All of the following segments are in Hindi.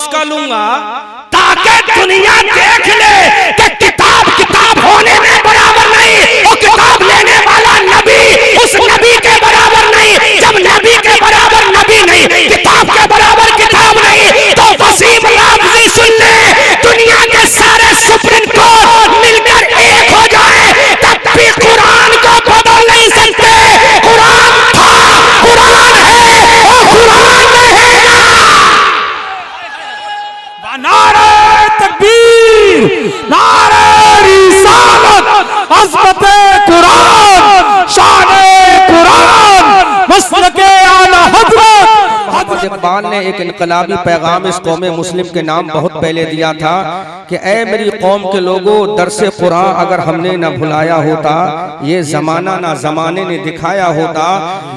उसका लूंगा ताकि दुनिया देख ले कि किताब होने में बराबर नहीं, वो किताब लेने वाला नबी उस नबी के बराबर नहीं। जब नबी के बराबर नबी नहीं, किताब के बराबर किताब नहीं, तो वसीम लाफ़ज़ी सुन ले, दुनिया के सारे सुप्रीम कोर्ट मिलकर एक हो जाए तब भी कुरान को बदल नहीं सकते। कुरान था, कुरान है और कुरान रहेगा। नारे तकबीर, नारे रिसालत, अज़मते कुरान, शाने कुरान, मसलके आला हज़रत। मोहम्मद इकबाल ने एक इनकलाबी पैगाम इस कौम मुस्लिम के नाम बहुत पहले दिया था कि ऐ मेरी कौम के लोगों, दरसे कुरान अगर हमने न भुलाया होता, ये ज़माना ना ज़माने ने दिखाया होता,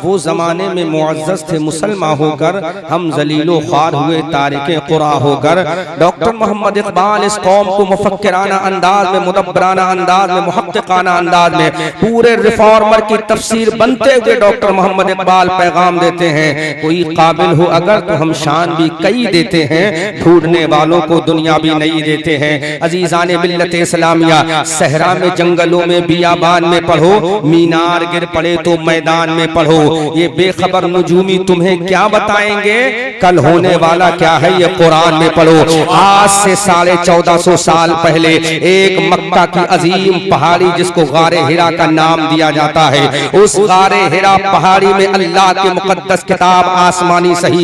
वो ज़माने में मुअज़्ज़ज़ थे मुसलमान होकर, हम ज़लीलो ख्वार हुए तारिके कुरान होकर। डॉक्टर मोहम्मद इकबाल इस कौम को मुफक्किराना अंदाज में, मुदब्बराना अंदाज में, मुहक्किकाना अंदाज में, पूरे रिफॉर्मर की तफसीर बनते हुए डॉक्टर मोहम्मद इकबाल पैगाम देते हैं। कोई काबिल हो अगर तो हम शान भी कई देते हैं, ढूंढने वालों को दुनिया भी नहीं देते हैं। अजीजाने मिल्लत इस्लामिया, सहरा में, जंगलों में, बियाबान में पढ़ो, मीनार गिर पड़े तो मैदान में पढ़ो। ये बेखबर नजूमी तुम्हें क्या बताएंगे, कल होने वाला क्या है ये कुरान में पढ़ो। आज से 1450 साल पहले एक मक्का की अजीम पहाड़ी जिसको गारे हिरा का नाम दिया जाता है, उस गारे हिरा पहाड़ी में अल्लाह की मुकद्दस किताब आसमानी सहीफा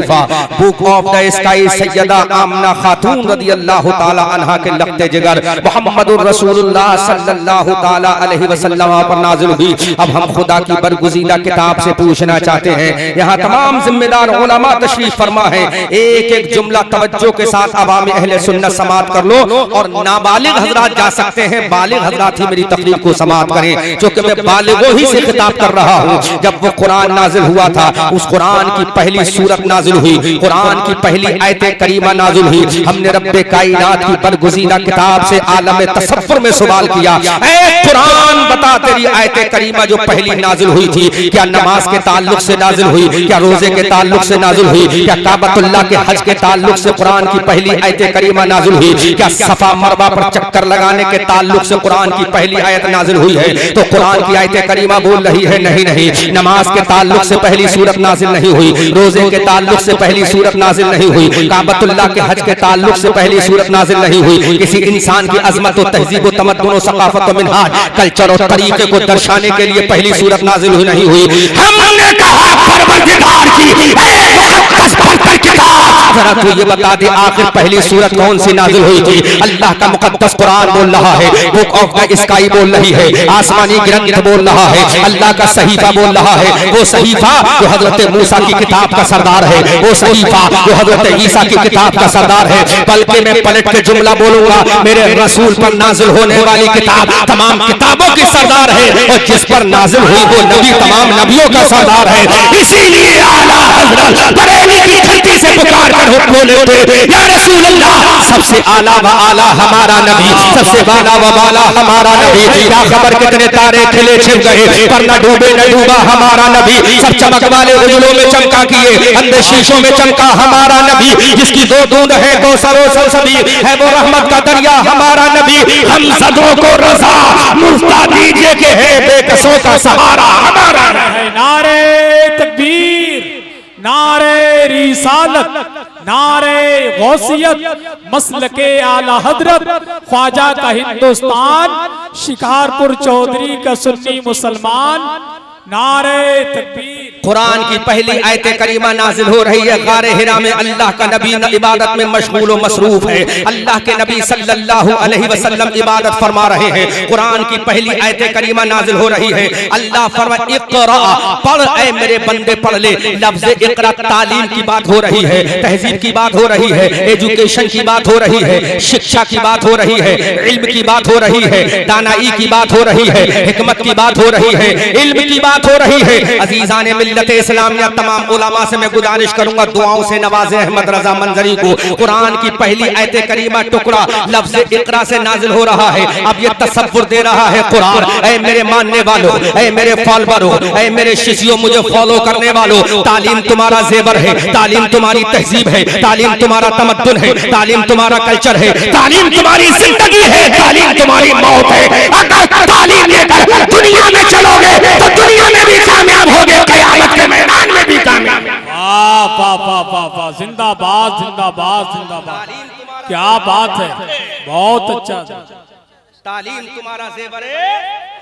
book of the sky Syeda Amina Khatoon रदियल्लाहु ताला अन्हा के लख्ते जिगर मुहम्मदुर रसूलुल्लाह सल्लल्लाहु ताला अलैहि वसल्लम पर नाज़िल हुई। अब हम खुदा की बरगुज़ीदा किताब से पूछना चाहते हैं, यहाँ तमाम जिम्मेदार उलमा तशरीफ फरमा है, एक एक जुमला तवज्जो के साथ अवामी अहले सुन्नत समात कर लो और नाबालिग हजरात जा सकते हैं, बालिग हजरात ही मेरी तकरीर को समात करें, क्योंकि मैं बालिगों ही से खिताब कर रहा हूँ। जब वो कुरान नाजिल हुआ था, उस कुरान की पहली सूरत नाजिल हुई, कुरान की पहली आयत करीमा नाजिल हुई, हमने रब्बे कायनात की बरगुज़ीदा किताब से आलम तसव्वुर में सवाल किया, ऐ कुरान बता तेरी आयत करीमा जो पहली नाजिल हुई थी, क्या नमाज के ताल्लुक से नाजिल हुई, क्या रोजे के ताल्लुक से नाजिल हुई, क्या काबतुल्लाह के हज के ताल्लुक से कुरान की पहली आयत करीमा नाजिल हुई, क्या सफा मरवा पर चक्कर लगाने के ताल्लुक से कुरान की पहली आयत नाजिल हुई है। तो कुरान की आयत करीमा बोल रही है नहीं नहीं, नमाज के ताल्लुक से पहली सूरत नाजिल नहीं हुई, रोजे के ताल्लुक से पहली सूरत नाजिल नहीं हुई, काबतुल्लाह के हज के ताल्लुक से पहली सूरत नाजिल नहीं हुई, किसी इंसान की अजमत और तहजीब और तमद्दुन और सकाफत और मिन्हाज कल्चर और तरीके को दर्शाने के लिए पहली सूरत नाजिल हुई नहीं हुई। हमने कहा परवरदिगार की मुक़द्दस पवित्र किताब, जरा तू ये बता दे आखिर पहली सूरत कौन सी नाजिल हुई थी। अल्लाह का मुक़द्दस कुरान बोल रहा है, बुक ऑफ द स्काई बोल रही है, आसमानी ग्रंथ बोल रहा है, अल्लाह का सहीफा बोल रहा है, वो सहीफा जो हजरत मूसा की किताब का सरदार है, वो सहीफा जो हजरत ईसा की किताब का सरदार है। बल्कि मैं पलट के जुमला बोलूंगा, मेरे रसूल पर नाजिल होने वाली किताब तमाम किताबों की सरदार है, और जिस पर नाजिल हुई वो नबी तमाम नबियों का सरदार है। इसीलिए आला हज़रत बरेली की धरती से पुकार कर हुक्म बोले थे, या रसूल अल्लाह, सबसे आला व आला हमारा नबी, सबसे बाला व बाला हमारा नबी। क्या खबर कितने तारे खिले छिप गए, पर न डूबे न डूबा हमारा नबी। सब चमक वाले उजलों में चमका किए, अंधे शीशों में चमका हमारा नबी। जिसकी दो बूंद है दो सरो सदी है, वो रहमत का दरिया हमारा नबी। हम सदों को रज़ा मुफ्ता दीजिए के है बेकसों का सहारा हमारा नबी। नारे तकबीर, नारे रिसालत, नारे गौसियत, मसलके आला हजरत, ख्वाजा का हिंदुस्तान, शिकारपुर चौधरी का सुन्नी मुसलमान। नारे तकबीर। कुरान की पहली आयत करीमा नाजिल हो रही है, गारे हिरा में अल्लाह का नबी इबादत में मशगूल व मसरूफ है। अल्लाह के नबी सल्लल्लाहु अलैहि वसल्लम इबादत फरमा रहे हैं। कुरान की पहली आयत करीमा नाजिल हो रही है, अल्लाह फरमाए इक़रा, पढ़ ऐ मेरे बंदे पढ़ ले। लफ्ज़ इक़रा तालीम की बात हो रही है, तहजीब की बात हो रही है, एजुकेशन की बात हो रही है, शिक्षा की बात हो रही है, इल्म की बात हो रही है, दानाई की बात हो रही है, हिकमत की बात हो रही है, इल्म की बात बात हो रही है। अजीजान मिल्लत इस्लामिया, तमाम उलमा से मैं गुजारिश करूंगा दुआओं से नवाजे अहमद रजा मंजरी को। कुरान की पहली आयत करीमा टुकड़ा लफ्ज इकरा से नाजिल हो रहा है। अब ये तसव्वुर दे रहा है कुरान, ऐ मेरे मानने वालों, ऐ मेरे फॉलोअरों, ऐ मेरे शिष्यों, मुझे फॉलो करने वालों, तालीम तुम्हारा जेवर है, तालीम तुम्हारी तहजीब है, तालीम तुम्हारा तमद्दुन है, तालीम तुम्हारा कल्चर है, तालीम तुम्हारी जिंदगी है, तालीम तुम्हारी मौत है। अगर तालीम लेकर दुनिया में चलोगे तो दुनिया में भी कामयाब होगे, क़यामत के मैदान में भी कामयाब। वाह वाह वाह वाह वाह, जिंदाबाद जिंदाबाद जिंदाबाद, क्या बात है, बहुत अच्छा। तालीम तुम्हारा जेवर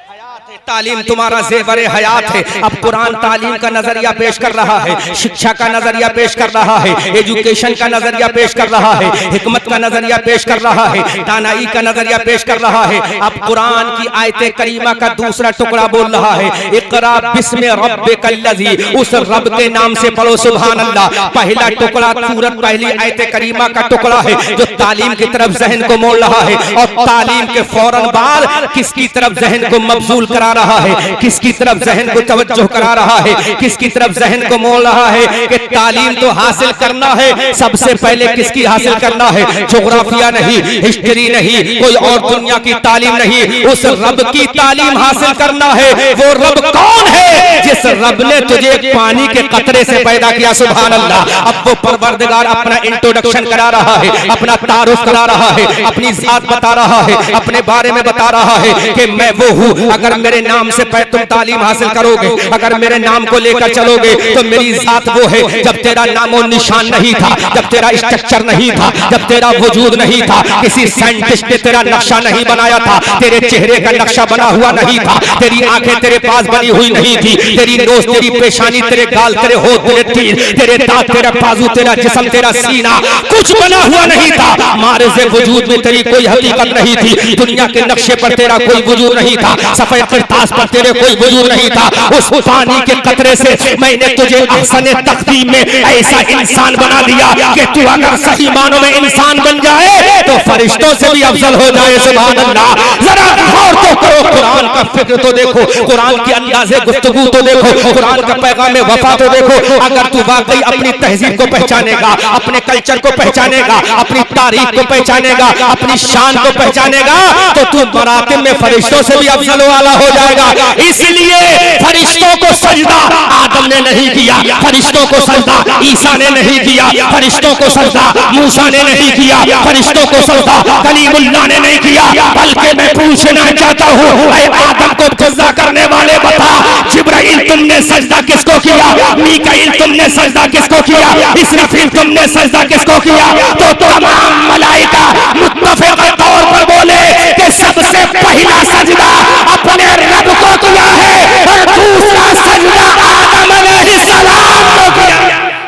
हयात है, तालीम तुम्हारा जेवर हयात है। अब कुरान तालीम का नजरिया पेश कर रहा है, शिक्षा का नजरिया पेश कर रहा है, एजुकेशन का नजरिया पेश कर रहा है, हिकमत का नजरिया पेश कर रहा है, दानाई का नजरिया पेश कर रहा है। अब कुरान की आयत करीमा का दूसरा टुकड़ा बोल रहा है, इक़रा बिस्मि रब्बिकल्लज़ी, उस रब के नाम से पढ़ो सुभान अल्लाह। पहला टुकड़ा सूरत पहली आयत करीमा का टुकड़ा है जो तालीम की तरफ जहन को मोड़ रहा है, और तालीम के फौरन बाद किसकी तरफ जहन को मबजूल करा रहा है, किसकी तरफ जहन को तवज्जो करा रहा है, किसकी तरफ जहन को मोड़ रहा है कि तालीम तो हासिल करना है, सबसे पहले किसकी हासिल करना है, ज्योग्राफिया नहीं, हिस्ट्री नहीं, कोई और दुनिया की तालीम नहीं, उस रब की तालीम हासिल करना है। वो रब कौन है? जिस रब ने तुझे पानी के कतरे से पैदा किया, सुभान अल्लाह। अब वो परवरदिगार अपना इंट्रोडक्शन करा रहा है, अपना तारुफ करा रहा है, अपनी जात बता रहा है, अपने बारे में बता रहा है कि मैं वो हूँ। अगर मेरे नाम से तुम तालीम हासिल करोगे, अगर मेरे नाम को लेकर चलोगे तो मेरी जात वो है। जब तेरा नामो निशान नहीं था, जब तेरा स्ट्रक्चर नहीं था, जब तेरा वजूद नहीं था, किसी साइंटिस्ट ने तेरा नक्शा नहीं बनाया था, तेरे चेहरे का नक्शा बना हुआ नहीं था, तेरी आंखें तेरे पास बनी हुई नहीं थी, तेरी नोज, तेरी पेशानी, तेरे गाल, तेरे होठ, तेरे तीर, तेरे दांत, तेरा बाजू, तेरा जिस्म, तेरा सीना, कुछ बना हुआ नहीं था। मारे से वजूद में तेरी कोई हकीकत नहीं थी, दुनिया के नक्शे पर तेरा कोई वजूद नहीं था, सफेद करतास पर तेरे कोई वजूद नहीं था। उस पानी के कतरे से मैंने तुझे अहसने तकदीम में ऐसा इंसान बना दिया कि तू अगर सही मानों में इंसान बन जाए तो फरिश्तों से भी अफजल हो जाए, सुभान अल्लाह। जरा गौर तो करो, कुरान का फिक्र तो देखो, कुरान की अंदाज़े गुफ्तगू तो देखो, कुरान का पैगाम वफा तो देखो। अगर तू वाकई अपनी तहजीब को पहचानेगा, अपने कल्चर को पहचानेगा, अपनी तारीख को पहचानेगा, अपनी शान को पहचानेगा, तो तू मरातिब में फरिश्तों से भी अफजल वाला हो जाएगा। इसलिए फरिश्तों को सजदा आदम ने नहीं किया, फरिश्तों को सजदा ईसा ने नहीं किया, फरिश्तों को सजदा मूसा ने नहीं किया, फरिश्तों को सजदा कलीमुल्लाह ने नहीं किया। बल्कि मैं पूछना चाहता हूँ, आदम को सजदा करने वाले बता, जिब्राइल तुमने सजदा किसको किया, मीकाईल तुमने सजदा किसको किया, इसराफील तुमने सजदा किसको किया? तो तमाम मलाइका मुत्तफिक तौर पर बोले कि सबसे पहला सजदा अपने रब को किया है और दूसरा सजदा आदम अलैहिस्सलाम को किया।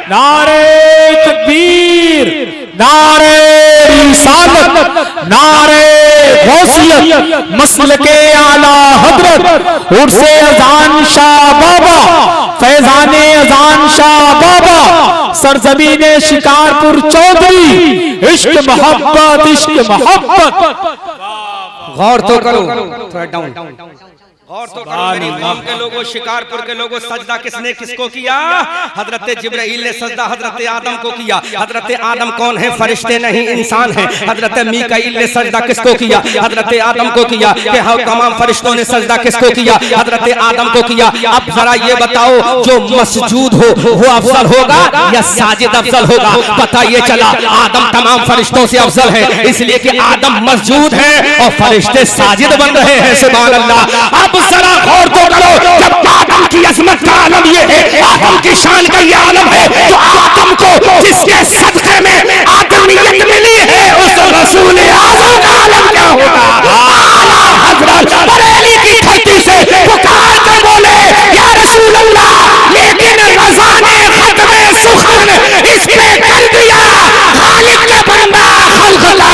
नारे तकबीर, नारे रिसालत, नारे गौसियत, मसलके आला हजरत उर्से अजान शाह बाबा, फैजाने अजान शाह बाबा, सरजमीने शिकारपुर चौधरी, इश्क मोहब्बत, इश्क मोहब्बत। गौर तो करो, थोड़ा डाउन, और तो कौम के लोगों, शिकारपुर के लोगों, सजदा किसने किसको किया? हजरत जिब्राइल ने सजदा हजरत आदम को किया। हजरत आदम कौन है? फरिश्ते नहीं, इंसान है। हजरत मीकाईल ने सजदा किसको किया? हजरत आदम को किया। कि तमाम फरिश्तों ने सजदा किसको किया? हजरत आदम को किया। अब जरा ये बताओ, जो मसजूद हो वो अफजल होगा या साजिद अफजल होगा? पता ये चला आदम तमाम फरिश्तों से अफजल है, इसलिए कि आदम मसजूद है और फरिश्ते साजिद बन रहे हैं, सुभान अल्लाह। अब जरा गौर तो करो, जब आदम की अजमत का आलम ये है, आदम की शान का ये आलम है, तो आदम को जिसके सदक़े में आदमियत मिली है, उस रसूल आज़म का आलम क्या होगा? आला हज़रत बरेली की धरती से पुकार कर बोले, या रसूल अल्लाह, लेकिन रज़ा ने खत्मे सुखन इस पे कर दिया, खालिक का बंदा खलखला।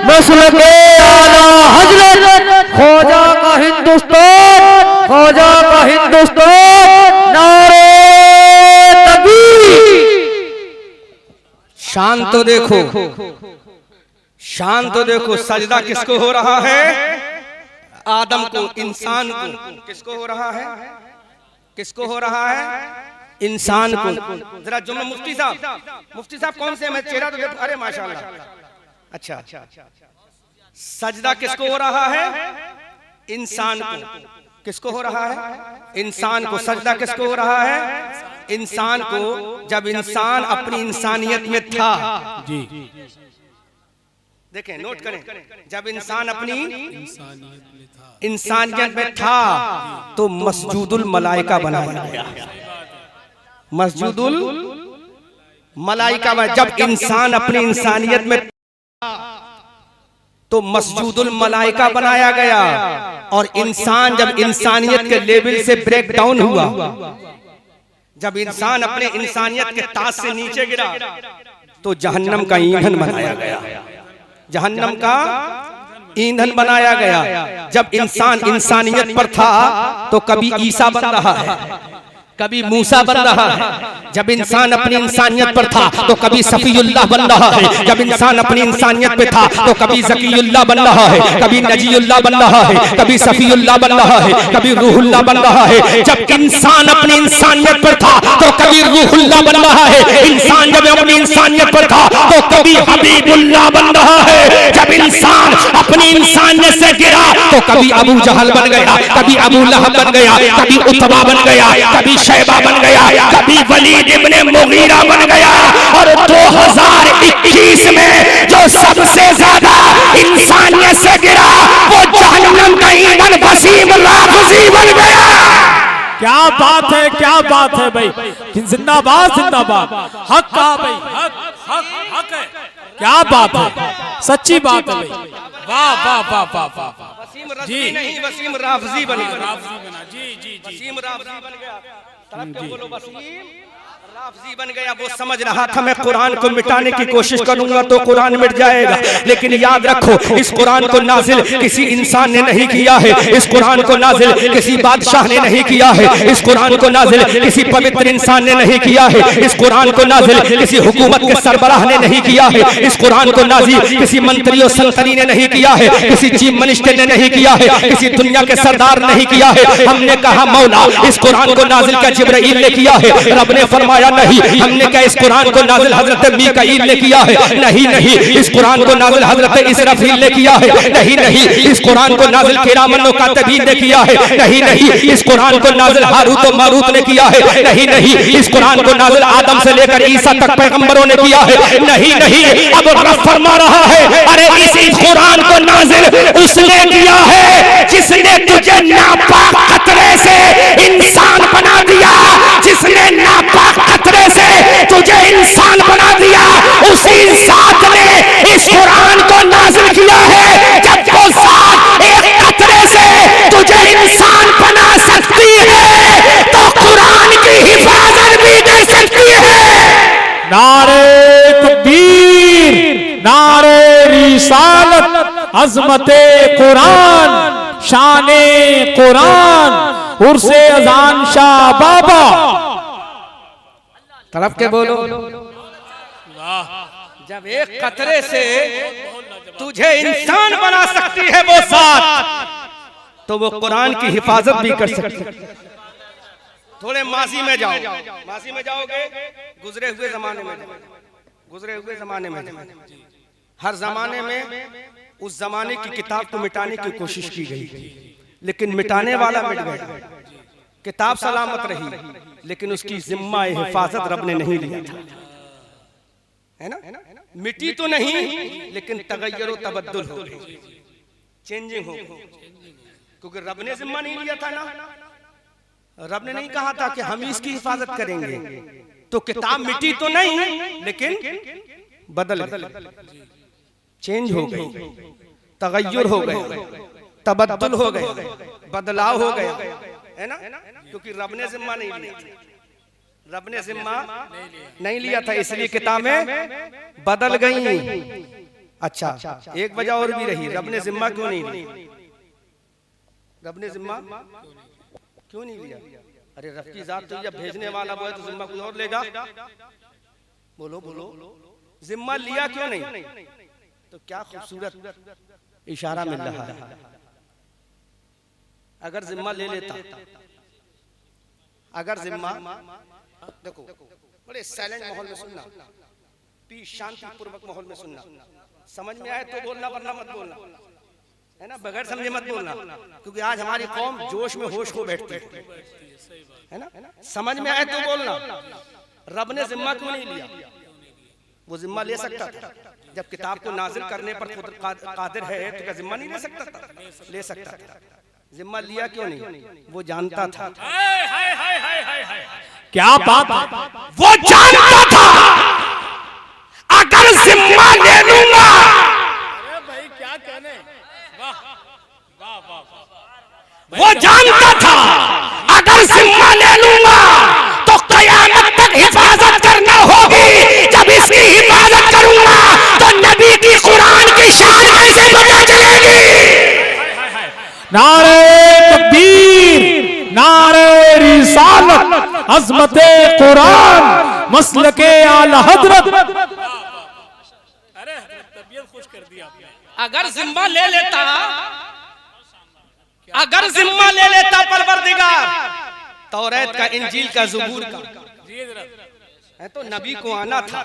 मसलके आला हजरत ख्वाजा का हिंदुस्तान, ख्वाजा का हिंदुस्तान, नारे तकबीर। शान तो देखो, शान तो देखो, सजदा किसको हो रहा है? आदम को, इंसान को। किसको हो रहा है? किसको हो रहा है? इंसान को। जरा जुम्मा मुफ्ती साहब कौन से? मैं चेहरा तो देखो, अरे माशाल्लाह। अच्छा, सजदा किसको हो रहा है? इंसान को। किसको हो रहा है? इंसान को। सजदा किसको हो रहा है? इंसान को। जब इंसान अपनी इंसानियत में था, जी देखें, नोट करें, जब इंसान अपनी इंसानियत में था तो मस्जूदुल मलाइका बनाया गया। मस्जूदुल मलाइका में जब इंसान अपनी इंसानियत में तो मस्जूदुल मलाइका बनाया गया। और इंसान जब इंसानियत के लेवल से ब्रेक डाउन हुआ, जब इंसान अपने इंसानियत के ताज से नीचे गिरा तो जहन्नम का ईंधन बनाया गया। जहन्नम का ईंधन बनाया गया। जब इंसान इंसानियत पर था तो कभी ईसा बन रहा है, कभी मूसा बन रहा है। जब इंसान अपनी इंसानियत पर था तो कभी सफीउल्लाह बन रहा है। जब इंसान अपनी इंसानियत पे था तो कभी ज़कीउल्लाह बन रहा है, कभी नजीउल्लाह बन रहा है, कभी सफीउल्लाह बन रहा है, कभी रूहुल्लाह बन रहा है। जब इंसान अपनी इंसानियत पर था तो कभी रूहुल्लाह बन रहा है। इंसान जब अपनी इंसानियत पर था तो कभी हबीबुल्लाह बन रहा है। जब इंसान अपनी इंसानियत से गिरा तो कभी अबू जहल बन गया, कभी अबू लहब बन गया, कभी उतबा बन गया, कभी शैबा बन गया, कभी वलीद इब्ने मुगीरा बन गया। और 2021 में जो सबसे ज्यादा इंसानियत से गिरा वो जहन्नम का ईंधन वसीम राफजी बन गया। क्या बात है, क्या बात है भाई। जिंदाबाद जिंदाबाद। हक कहा भाई, हक हक हक है। क्या बात है, सच्ची बात है भाई। वाह वाह वाह वाह वाह। वसीम रज़वी नहीं, वसीम राफजी बन गया। जी जी जी। वसीम राफजी बन गया। बोलो वसीम राफजी बन गया। वो समझ रहा था मैं कुरान को मिटाने की कोशिश करूंगा तो कुरान मिट जाएगा। लेकिन याद रखो, इस कुरान को नाजिल किसी इंसान ने नहीं किया है। इस कुरान को नाजिल किसी बादशाह ने नहीं किया है। इस कुरान को नाजिल किसी पवित्र इंसान ने नहीं किया है। इस कुरान को नाजिल किसी हुकूमत के सरबराह ने नहीं किया है। इस कुरान को नाजिल किसी मंत्री और संतरी ने नहीं किया है, किसी चीफ मिनिस्टर ने नहीं किया है, किसी दुनिया के सरदार नहीं किया है। हमने कहा मौला इस कुरान को नाजिल क्या जिब्राइल ने किया है? रब ने फरमाया नहीं। हमने क्या इस कुरान को नाजिल हजरत मीकाईल ने किया है? नहीं नहीं। इस कुरान को नाजिल हजरत इसराफील ने किया है? नहीं नहीं। इस कुरान को नाजिल किरामन व कातिबीन ने किया है? नहीं नहीं। इस कुरान को नाजिल हारूत व मारूत ने किया है? नहीं नहीं। इस कुरान को नाजिल आदम से लेकर ईसा तक पैगंबरों ने किया है? नहीं नहीं। अब रब फरमा रहा है अरे इसी कुरान को नाजिल उसने किया है जिसने तुझे नापाक खतरे से इंसान बना दिया। जिसने नापाक खतरे से तुझे इंसान बना दिया, उसी जात ने इस कुरान को नाजिल किया है। जब वो जात एक खतरे से तुझे इंसान बना सकती है तो कुरान की हिफाजत भी दे सकती है। नारे तकबीर, नारे रिसालत, अज़मते कुरान, शाने कुरान, उर्से अजान शाह बाबा। तरफ के बोलो। जब एक खतरे से तुझे इंसान बना सकती है वो जात तो वो कुरान की हिफाजत भी कर सकती है। थोड़े माजी में जाओ, माजी में जाओगे, गुजरे हुए जमाने में, गुजरे हुए जमाने में। हर जमाने में उस जमाने की किताब को मिटाने की कोशिश की गई, लेकिन मिटाने वाला मिट गया। किताब सलामत रही लेकिन उसकी जिम्मा हिफाजत रब ने नहीं लिया था, है ना। मिटी तो नहीं लेकिन तगय्युर तबद्दुल हो गई, चेंजिंग हो गई, क्योंकि रब ने जिम्मा नहीं लिया था ना। रब ने नहीं कहा था कि हम इसकी हिफाजत करेंगे। तो किताब मिटी तो नहीं लेकिन बदल गई, चेंज हो गई, तगय्युर हो गए, तबद्दुल हो गए, बदलाव हो गया, है ना। क्योंकि रब ने जिम्मा नहीं लिया, रब ने जिम्मा नहीं लिया था, इसलिए किताबें बदल गई। अच्छा, एक वजह और भी रही, रब ने जिम्मा क्यों नहीं लिया? रब ने जिम्मा क्यों नहीं लिया? अरे रब की जात तो जब भेजने वाला वो है तो जिम्मा कोई और लेगा? बोलो बोलो, जिम्मा लिया क्यों नहीं? तो क्या खूबसूरत इशारा मिल रहा है। अगर जिम्मा ले लेता, अगर जिम्मा, देखो बड़े साइलेंट माहौल में सुनना, पीस शांति पूर्वक माहौल में सुनना, समझ में आए तो बोलना वरना मत बोलना, है ना, बगैर समझे मत बोलना, क्योंकि आज हमारी कौम जोश में होश खो बैठती है ना। समझ में आए तो बोलना। रब ने जिम्मा क्यों नहीं लिया? वो जिम्मा ले सकता था, जब किताब को नाजिल करने पर खुद कादिर है तो क्या जिम्मा नहीं ले सकता था? ले सकता था। जिम्मा लिया क्यों नहीं? वो जानता था। क्या बात है? वो जानता था अगर जिम्मा ले लूंगा, अरे भाई क्या कहने, वाह वाह वाह, वो जानता था अगर जिम्मा ले लूंगा तो कयामत तक हिफाजत करना होगी। जब इसकी हिफाजत करूंगा तो नबी की कुरान की शान कैसे पता चलेगी? नारे तकबीर, नारे रिसालत, अज़मते कुरान, मसलके आला हज़रत। अरे तबीयत खुश कर दी आपने। अगर जिम्मा ले लेता, अगर जिम्मा ले लेता परवरदिगार तौरात का, इंजील का, ज़बूर का, है तो नबी को आना था,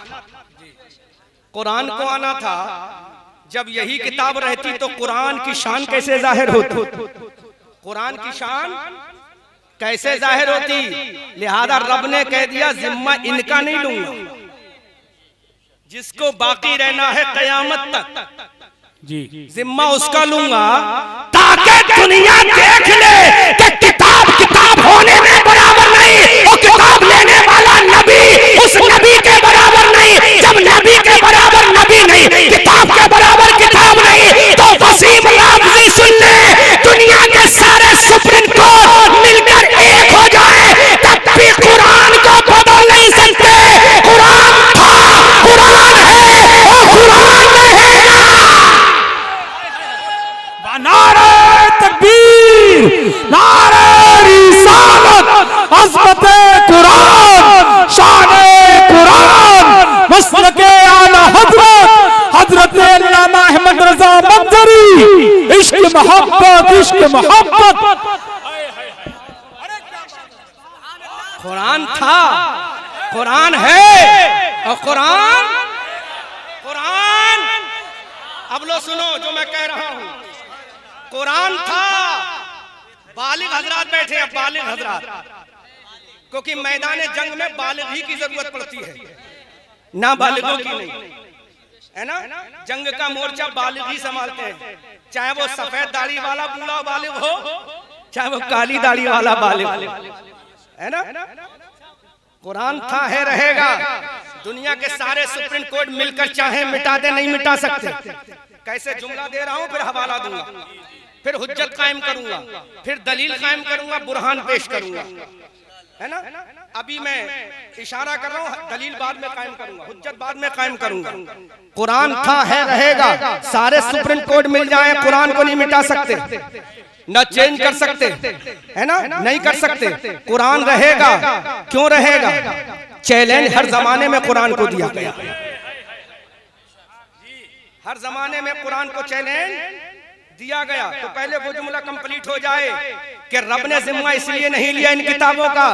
कुरान को आना था। जब यही किताब रहती तो कुरान की शान कैसे जाहिर होती? कुरान की शान कैसे जाहिर होती? लिहाजा रब ने कह दिया जिम्मा इनका नहीं लूंगा, जिसको बाकी रहना है कयामत तक जी, जिम्मा उसका लूंगा, ताकि दुनिया देख ले कि किताब किताब होने में बराबर नहीं, और किताब लेने वाला नबी उस नबी के बराबर नहीं। जब नबी के बराबर नबी नहीं, किताब के बराबर किताब नहीं, तो वसीम लफ्ज़ सुन ले, दुनिया के सारे सुप्रीम कोर्ट मिलकर एक हो जाए तब भी कुरान को बदल नहीं सकते। कुरान था, कुरान है और कुरान रहेगा। नारे तकबीर, नारे रिसालत, अज़मते कुरान, शाने कुरान, मसलके आला हज़रत, हज़रत अल्लामा अहमद रज़ा मंज़री। इश्क मोहब्बत, इश्क मोहब्बत। कुरान था, कुरान है और कुरान, कुरान, अब लो सुनो जो मैं कह रहा हूं। कुरान था, बालिग हजरात बैठे हैं, बालिग हजरात, क्योंकि मैदान जंग में बालिग ही की जरूरत पड़ती है, ना बालिगों की नहीं, है ना। जंग का मोर्चा बालिग ही संभालते हैं, चाहे वो सफेद दाढ़ी वाला बूढ़ा बालिग हो, चाहे वो काली दाढ़ी वाला बालिग हो, है ना। कुरान था, है, रहेगा। दुनिया के सारे सुप्रीम कोर्ट मिलकर चाहे मिटा दे, नहीं मिटा सकते। कैसे जुमला दे रहा हूं, फिर हवाला दूंगा, फिर हुज्जत कायम करूंगा, फिर दलील कायम करूंगा, बुरहान पेश करूंगा, है ना। अभी मैं इशारा कर रहा हूं, दलील बाद में कायम करूंगा, हुज्जत बाद में कायम करूंगा। कुरान था, है, रहेगा। सारे सुप्रीम कोर्ट मिल जाए, कुरान को नहीं मिटा सकते, न चेंज कर सकते, है ना, नहीं कर सकते। कुरान रहेगा। क्यों रहेगा? चैलेंज हर जमाने में कुरान को दिया गया, हर जमाने में कुरान को चैलेंज दिया गया। तो पहले वो जुमला कंप्लीट हो जाए कि रब ने जिम्मा इसलिए नहीं लिया इन किताबों का,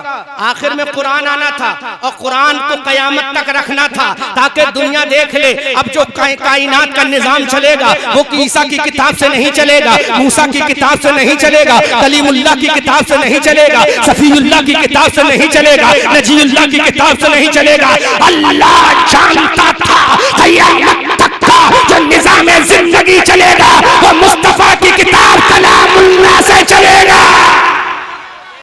आखिर में कुरान आना था और कुरान को कयामत तक रखना था, ताकि दुनिया देख ले। अब जो कायनात का निजाम चलेगा वो ईसा की किताब से नहीं चलेगा, मूसा की किताब से नहीं चलेगा, कलीमुल्लाह की किताब से नहीं चलेगा, सफीउल्लाह की किताब से नहीं चलेगा, नजीउल्लाह की किताब से नहीं चलेगा। अल्लाह जानता था कयामत तक का जो निजाम जिंदगी चलेगा वो मुस्तफा की किताब